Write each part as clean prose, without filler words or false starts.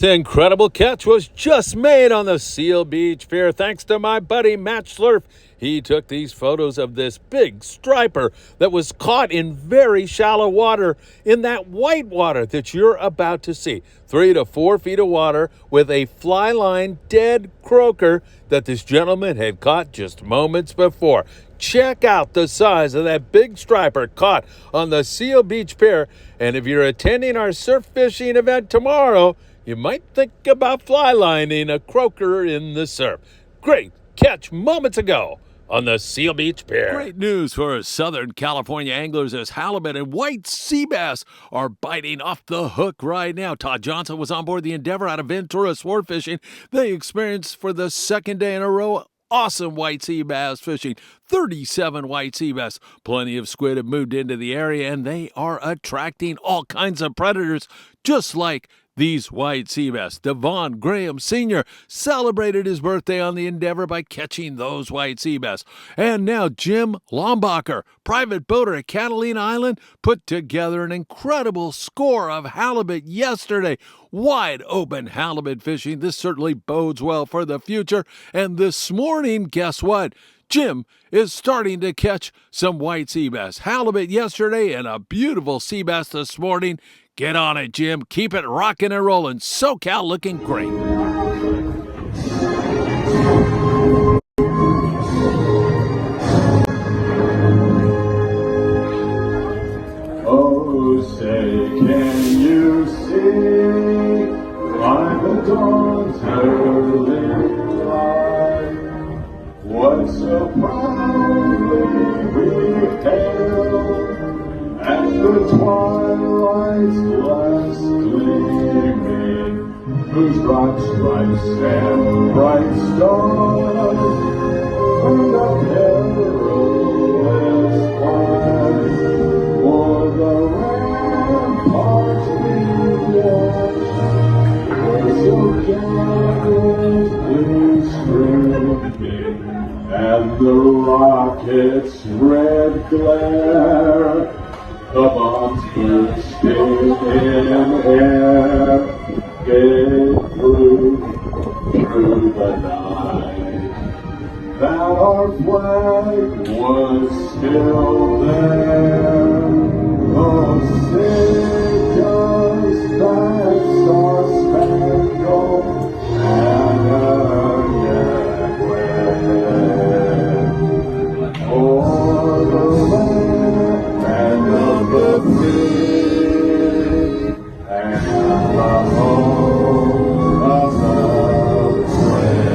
This incredible catch was just made on the Seal Beach Pier thanks to my buddy Matt Slurf. He took these photos of this big striper that was caught in very shallow water in that white water that you're about to see. 3 to 4 feet of water with a fly line dead croaker that this gentleman had caught just moments before. Check out the size of that big striper caught on the Seal Beach Pier. And if you're attending our surf fishing event tomorrow, you might think about fly lining a croaker in the surf. Great catch moments ago on the Seal Beach Pier. Great news for Southern California anglers as halibut and white sea bass are biting off the hook right now. Todd Johnson was on board the Endeavor out of Ventura sport fishing. They experienced for the second day in a row awesome white sea bass fishing. 37 white sea bass. Plenty of squid have moved into the area, and they are attracting all kinds of predators, just like these white sea bass. Devon Graham Sr. celebrated his birthday on the Endeavor by catching those white sea bass. And now Jim Lombacher, private boater at Catalina Island, put together an incredible score of halibut yesterday. Wide open halibut fishing. This certainly bodes well for the future. And this morning, guess what? Jim is starting to catch some white sea bass. Halibut yesterday and a beautiful sea bass this morning. Get on it, Jim. Keep it rocking and rolling. SoCal looking great. Oh, say, can you see by the dawn's early light what so proudly we hailed as the twilight's last gleaming, whose broad stripes and bright stars turned up perilous flight for the ramparts we watched were so gallantly streaming, and the rocket's red glare, the bombs bursting in air, gave through the night that our flag was still there. Oh, sing us that star-spangled banner yet wave o'er the land of the free and the home of the brave.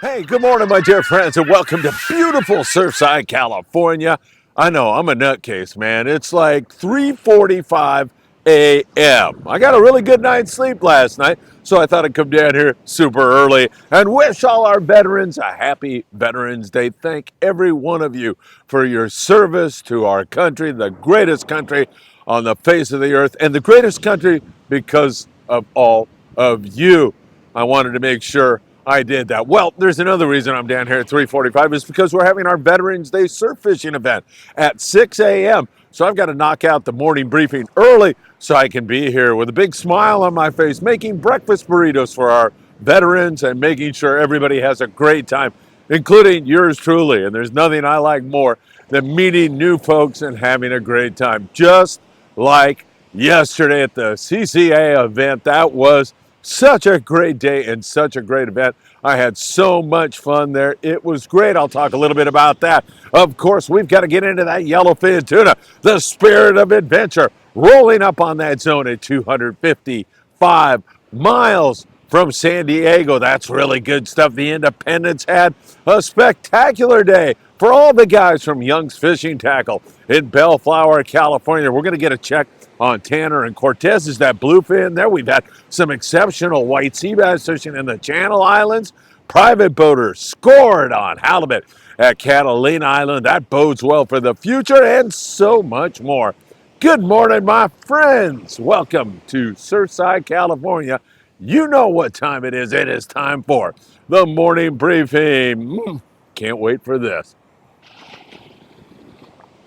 Hey, good morning, my dear friends, and welcome to beautiful Surfside, California. I know, I'm a nutcase, man. It's like 3:45 a.m. I got a really good night's sleep last night, so I thought I'd come down here super early and wish all our veterans a happy Veterans Day. Thank every one of you for your service to our country, the greatest country on the face of the earth, and the greatest country because of all of you. I wanted to make sure I did that. Well, there's another reason I'm down here at 3:45 is because we're having our Veterans Day surf fishing event at 6 a.m. So I've got to knock out the morning briefing early so I can be here with a big smile on my face, making breakfast burritos for our veterans and making sure everybody has a great time, including yours truly. And there's nothing I like more than meeting new folks and having a great time. Just like yesterday at the CCA event, that was such a great day and such a great event. I had so much fun there. It was great. I'll talk a little bit about that. Of course, we've got to get into that yellowfin tuna, the spirit of adventure, rolling up on that zone at 255 miles from San Diego. That's really good stuff. The Independents had a spectacular day for all the guys from Young's Fishing Tackle in Bellflower, California. We're going to get a check on Tanner and Cortez. Is that bluefin there? We've had some exceptional white sea bass fishing in the Channel Islands. Private boaters scored on halibut at Catalina Island. That bodes well for the future, and so much more. Good morning, my friends. Welcome to Surfside, California. You know what time it is. It is time for the morning briefing. Can't wait for this.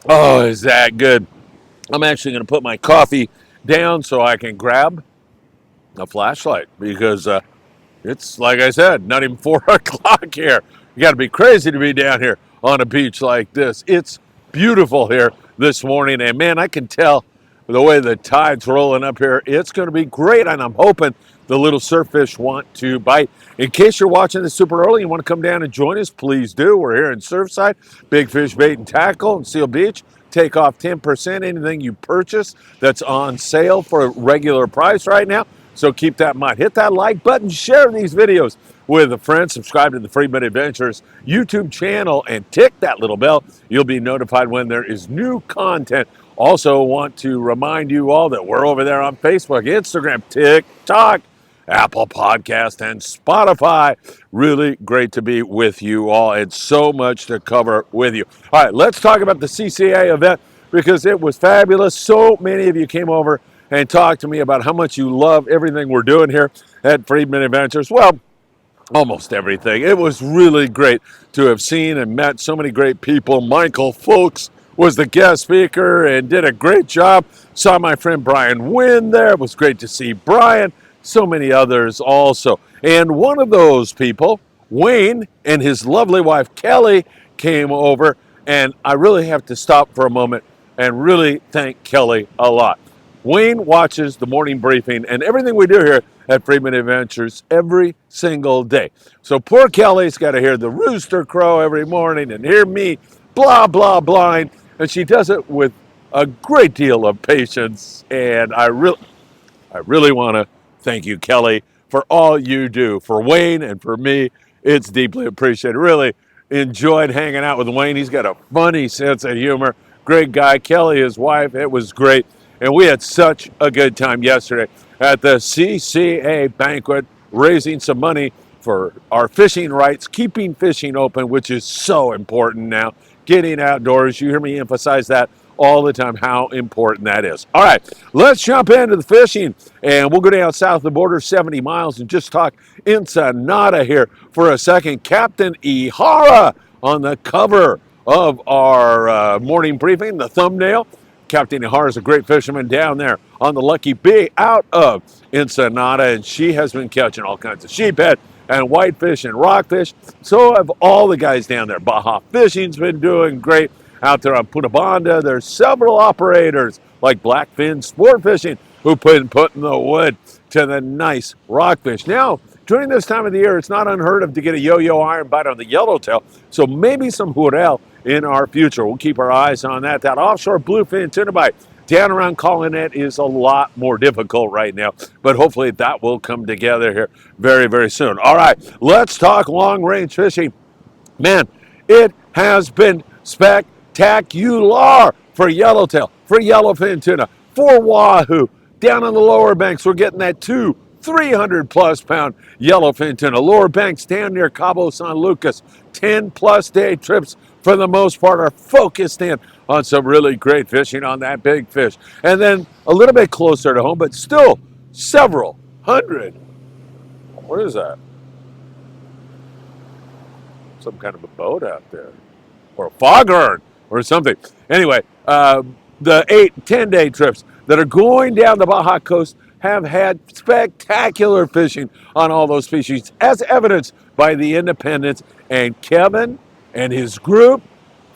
Oh, is that good? I'm actually going to put my coffee down so I can grab a flashlight because it's, like I said, not even 4 o'clock here. You got to be crazy to be down here on a beach like this. It's beautiful here this morning, and man, I can tell the way the tide's rolling up here. It's going to be great, and I'm hoping the little surf fish want to bite. In case you're watching this super early and you want to come down and join us, please do. We're here in Surfside, Big Fish Bait and Tackle in Seal Beach. Take off 10% anything you purchase that's on sale for a regular price right now. So keep that in mind. Hit that like button, share these videos with a friend, subscribe to the Friedman Adventures YouTube channel, and tick that little bell. You'll be notified when there is new content. Also want to remind you all that we're over there on Facebook, Instagram, TikTok, Apple Podcast, and Spotify. Really great to be with you all, and so much to cover with you. All right, let's talk about the CCA event because it was fabulous. So many of you came over and talked to me about how much you love everything we're doing here at Friedman Adventures. Well, almost everything. It was really great to have seen and met so many great people. Michael Folks was the guest speaker and did a great job. Saw my friend Brian Wynn there. It was great to see Brian. So many others also. And one of those people, Wayne, and his lovely wife Kelly came over, and I really have to stop for a moment and really thank Kelly a lot. Wayne watches the morning briefing and everything we do here at Friedman Adventures every single day. So poor Kelly's got to hear the rooster crow every morning and hear me blah, blah, blind. And she does it with a great deal of patience. And I really want to thank you, Kelly, for all you do for Wayne and for me. It's deeply appreciated. Really enjoyed hanging out with Wayne. He's got a funny sense of humor. Great guy. Kelly, his wife, it was great. And we had such a good time yesterday at the CCA banquet, raising some money for our fishing rights, keeping fishing open, which is so important now. Getting outdoors, you hear me emphasize that all the time, how important that is. All right, let's jump into the fishing, and we'll go down south of the border 70 miles and just talk Ensenada here for a second. Captain Ihara on the cover of our morning briefing, the thumbnail. Captain Ihara is a great fisherman down there on the Lucky Bay out of Ensenada, and she has been catching all kinds of sheephead and whitefish and rockfish. So have all the guys down there. Baja Fishing's been doing great out there on Punta Banda. There's several operators like Blackfin Sportfishing who putting the wood to the nice rockfish. Now, during this time of the year, it's not unheard of to get a yo-yo iron bite on the yellowtail, so maybe some jurel in our future. We'll keep our eyes on that. That offshore bluefin tuna bite down around Collinet is a lot more difficult right now, but hopefully that will come together here very, very soon. All right, let's talk long-range fishing. Man, it has been spectacular for yellowtail, for yellowfin tuna, for wahoo. Down on the lower banks, we're getting that 300-plus pound yellowfin tuna. Lower banks down near Cabo San Lucas, 10-plus day trips for the most part are focused in on some really great fishing on that big fish. And then a little bit closer to home, but still several hundred. What is that? Some kind of a boat out there, or a foghorn or something. Anyway, the 8-10 day trips that are going down the Baja coast have had spectacular fishing on all those species, as evidenced by the Independents. And Kevin and his group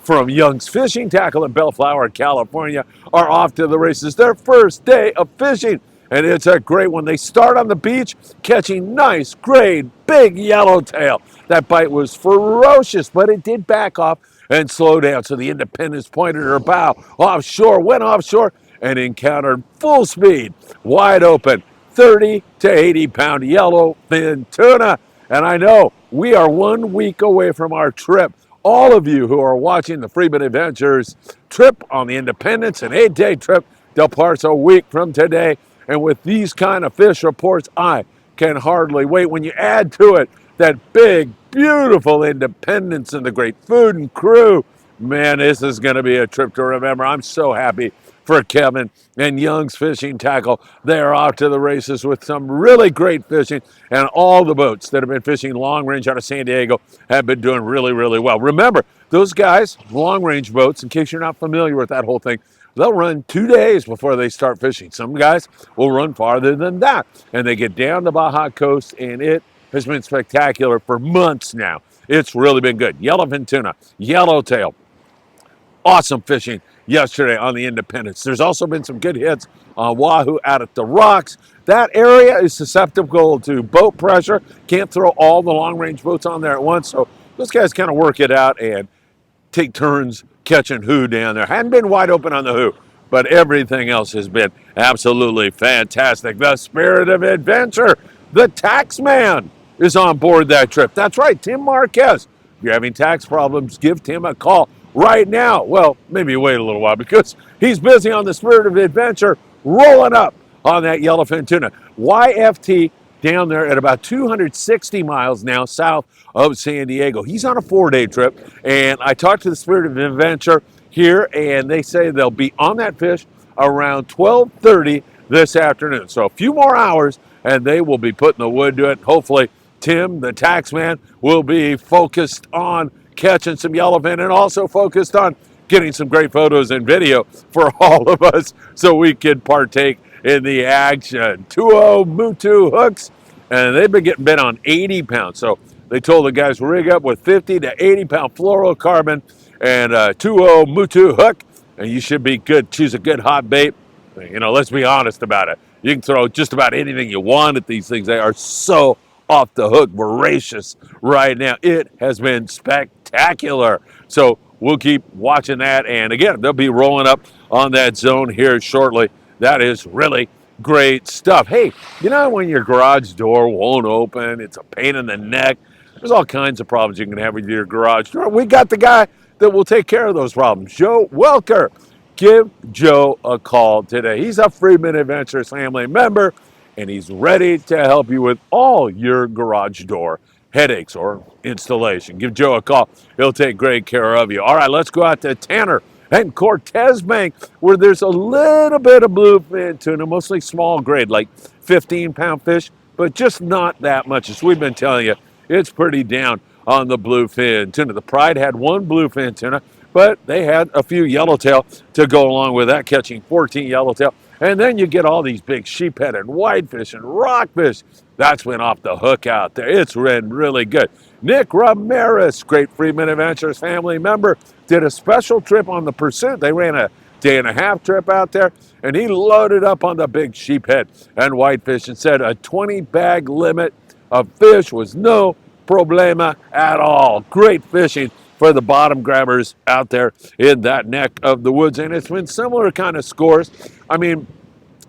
from Young's Fishing Tackle in Bellflower, California, are off to the races. Their first day of fishing, and it's a great one. They start on the beach catching nice, great, big yellowtail. That bite was ferocious, but it did back off and slow down. So the Independents pointed her bow offshore, went offshore, and encountered full speed, wide open 30 to 80 pound yellowfin tuna. And I know we are 1 week away from our trip. All of you who are watching the Friedman Adventures trip on the Independence, an 8-day trip, departs a week from today. And with these kind of fish reports, I can hardly wait. When you add to it that big, beautiful Independence and the great food and crew, man, this is going to be a trip to remember. I'm so happy for Kevin and Young's Fishing Tackle. They are off to the races with some really great fishing, and all the boats that have been fishing long range out of San Diego have been doing really, really well. Remember, those guys, long range boats, in case you're not familiar with that whole thing, they'll run 2 days before they start fishing. Some guys will run farther than that, and they get down the Baja coast, and it has been spectacular for months now. It's really been good. Yellowfin tuna, yellowtail, awesome fishing yesterday on the Independence. There's also been some good hits on wahoo out at the rocks. That area is susceptible to boat pressure. Can't throw all the long range boats on there at once. So those guys kind of work it out and take turns catching who down there. Hadn't been wide open on the who, but everything else has been absolutely fantastic. The spirit of adventure, the tax man, is on board that trip. That's right, Tim Marquez. If you're having tax problems, give Tim a call right now. Well, maybe wait a little while because he's busy on the spirit of adventure, rolling up on that yellowfin tuna. YFT down there at about 260 miles now south of San Diego. He's on a 4-day trip, and I talked to the Spirit of Adventure here, and they say they'll be on that fish around 12:30 this afternoon. So a few more hours, and they will be putting the wood to it. Hopefully, Tim, the tax man, will be focused on catching some yellowfin and also focused on getting some great photos and video for all of us so we can partake in the action. 2-0 Mutu hooks, and they've been getting bit on 80 pounds. So they told the guys rig up with 50 to 80 pound fluorocarbon and a 2-0 Mutu hook, and you should be good. Choose a good hot bait. You know, let's be honest about it. You can throw just about anything you want at these things. They are so off the hook, voracious right now. It has been spectacular. So we'll keep watching that. And again, they'll be rolling up on that zone here shortly. That is really great stuff. Hey, you know when your garage door won't open, it's a pain in the neck. There's all kinds of problems you can have with your garage door. We got the guy that will take care of those problems, Joe Welker. Give Joe a call today. He's a Friedman Adventures family member, and he's ready to help you with all your garage door headaches or installation. Give Joe a call. He'll take great care of you. All right, let's go out to Tanner and Cortez Bank, where there's a little bit of bluefin tuna, mostly small grade, like 15-pound fish, but just not that much. As we've been telling you, it's pretty down on the bluefin tuna. The Pride had one bluefin tuna, but they had a few yellowtail to go along with that, catching 14 yellowtail. And then you get all these big sheephead and whitefish and rockfish. That's been off the hook out there. It's been really good. Nick Ramirez, great Friedman Adventures family member, did a special trip on the Pursuit. They ran a day-and-a-half trip out there, and he loaded up on the big sheephead and whitefish and said a 20-bag limit of fish was no problema at all. Great fishing for the bottom grabbers out there in that neck of the woods. And it's been similar kind of scores. I mean,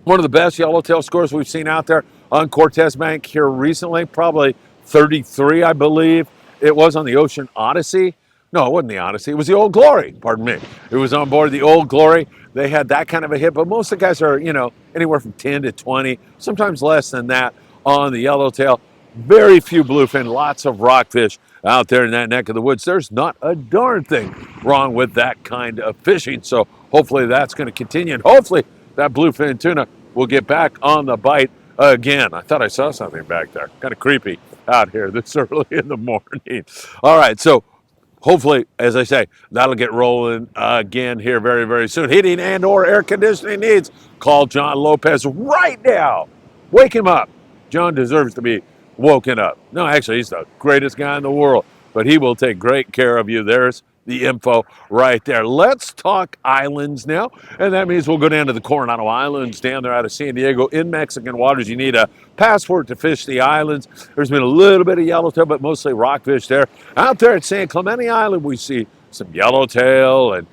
one of the best yellowtail scores we've seen out there on Cortez Bank here recently, probably 33, I believe. It was on the Ocean Odyssey. No, it wasn't the Odyssey. It was the Old Glory, pardon me. It was on board the Old Glory. They had that kind of a hit, but most of the guys are, you know, anywhere from 10 to 20, sometimes less than that on the yellowtail. Very few bluefin, lots of rockfish out there in that neck of the woods. There's not a darn thing wrong with that kind of fishing. So hopefully that's going to continue. And hopefully that bluefin tuna will get back on the bite again. I thought I saw something back there. Kind of creepy out here this early in the morning. All right, so hopefully, as I say, that'll get rolling again here very, very soon. Heating and or air conditioning needs, call John Lopez right now. Wake him up. John deserves to be woken up. No, actually, he's the greatest guy in the world, but he will take great care of you. There's the info right there. Let's talk islands now, and that means we'll go down to the Coronado Islands down there out of San Diego in Mexican waters. You need a passport to fish the islands. There's been a little bit of yellowtail, but mostly rockfish there. Out there at San Clemente Island, we see some yellowtail and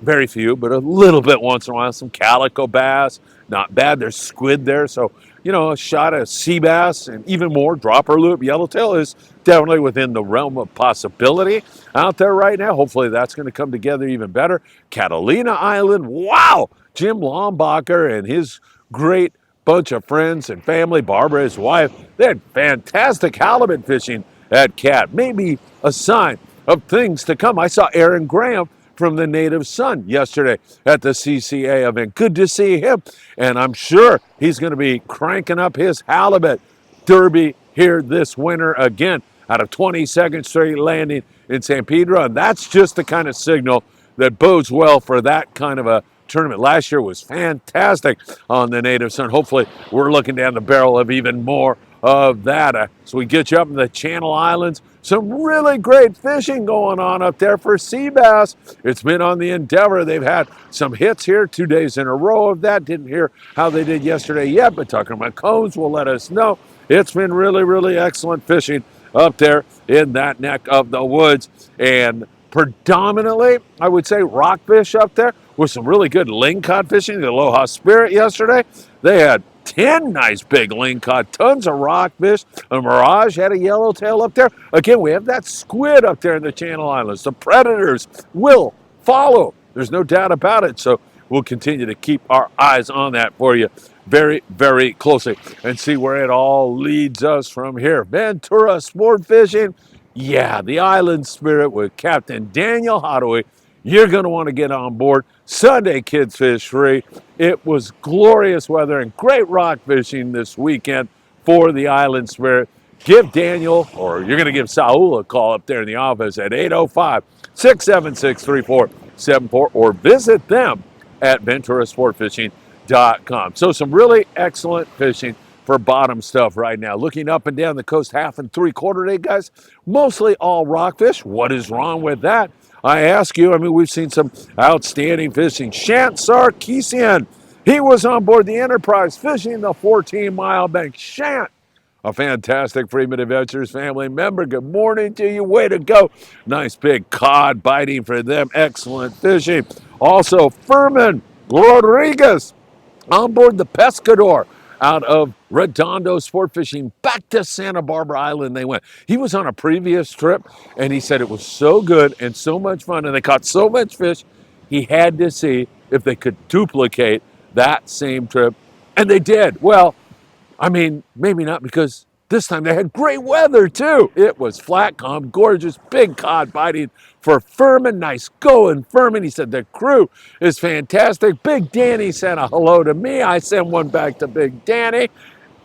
very few, but a little bit once in a while, some calico bass. Not bad. There's squid there, so a shot of sea bass and even more dropper loop yellowtail is definitely within the realm of possibility out there right now. Hopefully that's going to come together even better. Catalina Island, wow! Jim Lombacher and his great bunch of friends and family, Barbara, his wife, they had fantastic halibut fishing at Cat. Maybe a sign of things to come. I saw Aaron Graham from the Native Sun yesterday at the CCA event. Good to see him. And I'm sure he's going to be cranking up his halibut derby here this winter again out of 22nd Street Landing in San Pedro. And that's just the kind of signal that bodes well for that kind of a tournament. Last year was fantastic on the Native Sun. Hopefully we're looking down the barrel of even more of that. So we get you up in the Channel Islands. Some really great fishing going on up there for sea bass. It's been on the Endeavor. They've had some hits here 2 days in a row of that. Didn't hear how they did yesterday yet, but Tucker McCombs will let us know. It's been really, really excellent fishing up there in that neck of the woods. And predominantly, I would say, rockfish up there with some really good lingcod fishing. The Aloha Spirit yesterday, they had 10 nice big lingcod, tons of rockfish. A Mirage had a yellowtail up there. Again, we have that squid up there in the Channel Islands. The predators will follow. There's no doubt about it. So we'll continue to keep our eyes on that for you very, very closely and see where it all leads us from here. Ventura Sport Fishing. Yeah, the Island Spirit with Captain Daniel Hottaway. You're going to want to get on board. Sunday, kids fish free. It was glorious weather and great rock fishing this weekend for the Island Spirit. Give Daniel, or you're going to give Saul a call up there in the office at 805-676-3474, or visit them at venturasportfishing.com. So some really excellent fishing for bottom stuff right now. Looking up and down the coast, 1/2 and 3/4 day, guys. Mostly all rockfish. What is wrong with that? I ask you. I mean, we've seen some outstanding fishing. Shant Sarkeesian, he was on board the Enterprise fishing the 14-mile bank. Shant, a fantastic Friedman Adventures family member. Good morning to you. Way to go. Nice big cod biting for them. Excellent fishing. Also, Furman Rodriguez on board the Pescador out of Redondo Sport Fishing. Back to Santa Barbara Island they went. He was on a previous trip, and he said it was so good and so much fun, and they caught so much fish, he had to see if they could duplicate that same trip, and they did. Well, I mean, maybe not, because this time they had great weather too. It was flat, calm, gorgeous, big cod biting for Furman. Nice going, Furman. He said the crew is fantastic. Big Danny sent a hello to me. I sent one back to Big Danny.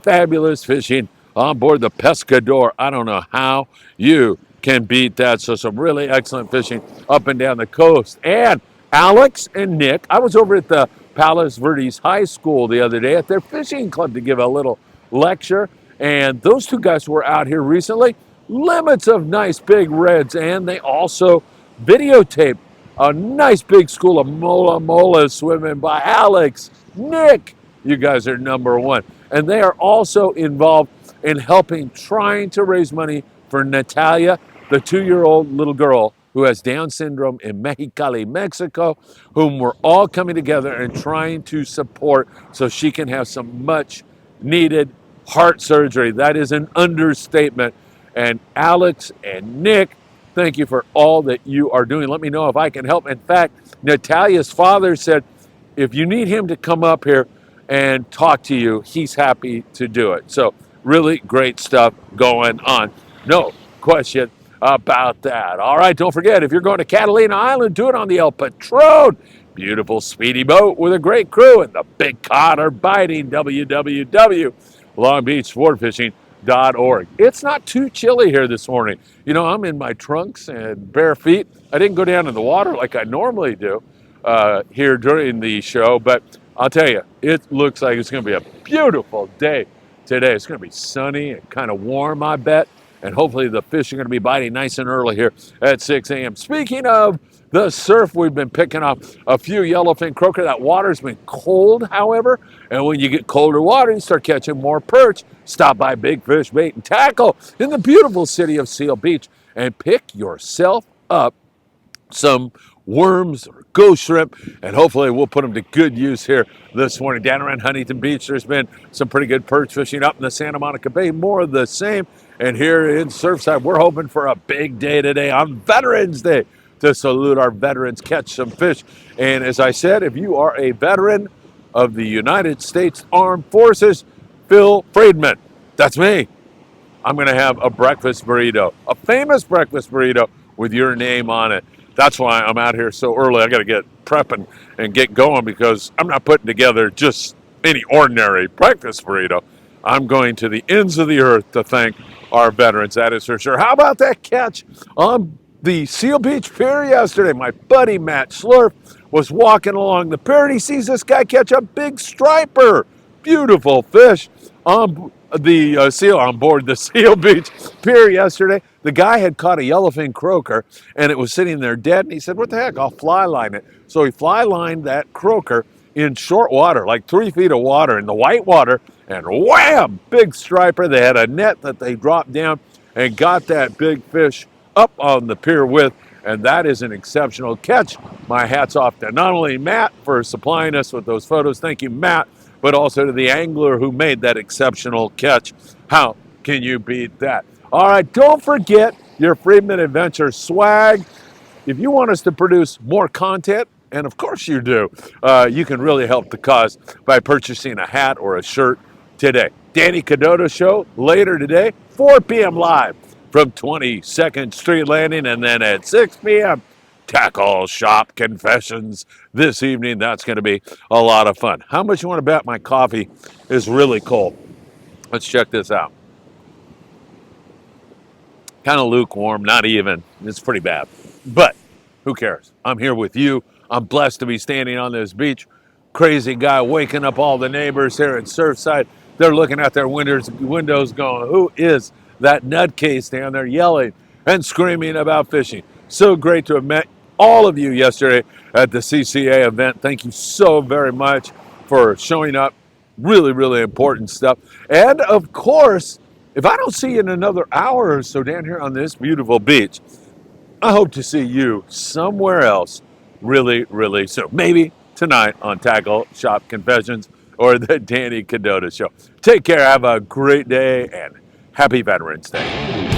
Fabulous fishing on board the Pescador. I don't know how you can beat that. So some really excellent fishing up and down the coast. And Alex and Nick, I was over at the Palos Verdes High School the other day at their fishing club to give a little lecture. And those two guys were out here recently. Limits of nice big reds. And they also videotaped a nice big school of mola mola swimming by Alex, Nick. You guys are number one. And they are also involved in helping, trying to raise money for Natalia, the 2-year-old little girl who has Down syndrome in Mexicali, Mexico, whom we're all coming together and trying to support so she can have some much needed heart surgery. That is an understatement. And Alex and Nick, thank you for all that you are doing. Let me know if I can help. In fact, Natalia's father said, if you need him to come up here and talk to you, he's happy to do it. So really great stuff going on. No question about that. All right, don't forget, if you're going to Catalina Island, do it on the El Patron. Beautiful, speedy boat with a great crew, and the big cod are biting. www.longbeachsportfishing.org. It's not too chilly here this morning. You know, I'm in my trunks and bare feet. I didn't go down in the water like I normally do here during the show, but I'll tell you, it looks like it's going to be a beautiful day today. It's going to be sunny and kind of warm, I bet. And hopefully the fish are going to be biting nice and early here at 6 a.m. Speaking of the surf, we've been picking up a few yellowfin croaker. That water's been cold, however. And when you get colder water, you start catching more perch. Stop by Big Fish Bait and Tackle in the beautiful city of Seal Beach and pick yourself up some worms or ghost shrimp, and hopefully we'll put them to good use here this morning. Down around Huntington Beach, there's been some pretty good perch fishing. Up in the Santa Monica Bay, more of the same. And here in Surfside, we're hoping for a big day today on Veterans Day to salute our veterans, catch some fish. And as I said, if you are a veteran of the United States Armed Forces, Phil Friedman, that's me. I'm going to have a breakfast burrito, a famous breakfast burrito with your name on it. That's why I'm out here so early. I got to get prepping and get going because I'm not putting together just any ordinary breakfast burrito. I'm going to the ends of the earth to thank our veterans, that is for sure. How about that catch on the Seal Beach Pier yesterday? My buddy Matt Slurf was walking along the pier and he sees this guy catch a big striper. Beautiful fish on the seal on board the Seal Beach Pier yesterday. The guy had caught a yellowfin croaker and it was sitting there dead. And he said, "What the heck? I'll fly line it." So he fly lined that croaker in short water, like 3 feet of water in the white water, and wham! Big striper. They had a net that they dropped down and got that big fish up on the pier with. And that is an exceptional catch. My hat's off to not only Matt for supplying us with those photos. Thank you, Matt. But also to the angler who made that exceptional catch. How can you beat that? All right, don't forget your Friedman Adventures swag. If you want us to produce more content, and of course you do, you can really help the cause by purchasing a hat or a shirt today. Danny Cadota Show later today, 4 p.m. live from 22nd Street Landing, and then at 6 p.m., Tackle Shop Confessions this evening. That's going to be a lot of fun. How much you want to bet my coffee is really cold? Let's check this out. Kind of lukewarm, not even. It's pretty bad. But who cares? I'm here with you. I'm blessed to be standing on this beach. Crazy guy waking up all the neighbors here in Surfside. They're looking at their windows going, who is that nutcase down there yelling and screaming about fishing? So great to have met all of you yesterday at the CCA event. Thank you so very much for showing up. Really, really important stuff. And of course, if I don't see you in another hour or so down here on this beautiful beach, I hope to see you somewhere else really, really soon. Maybe tonight on Tackle Shop Confessions or the Danny Cadota Show. Take care. Have a great day and happy Veterans Day.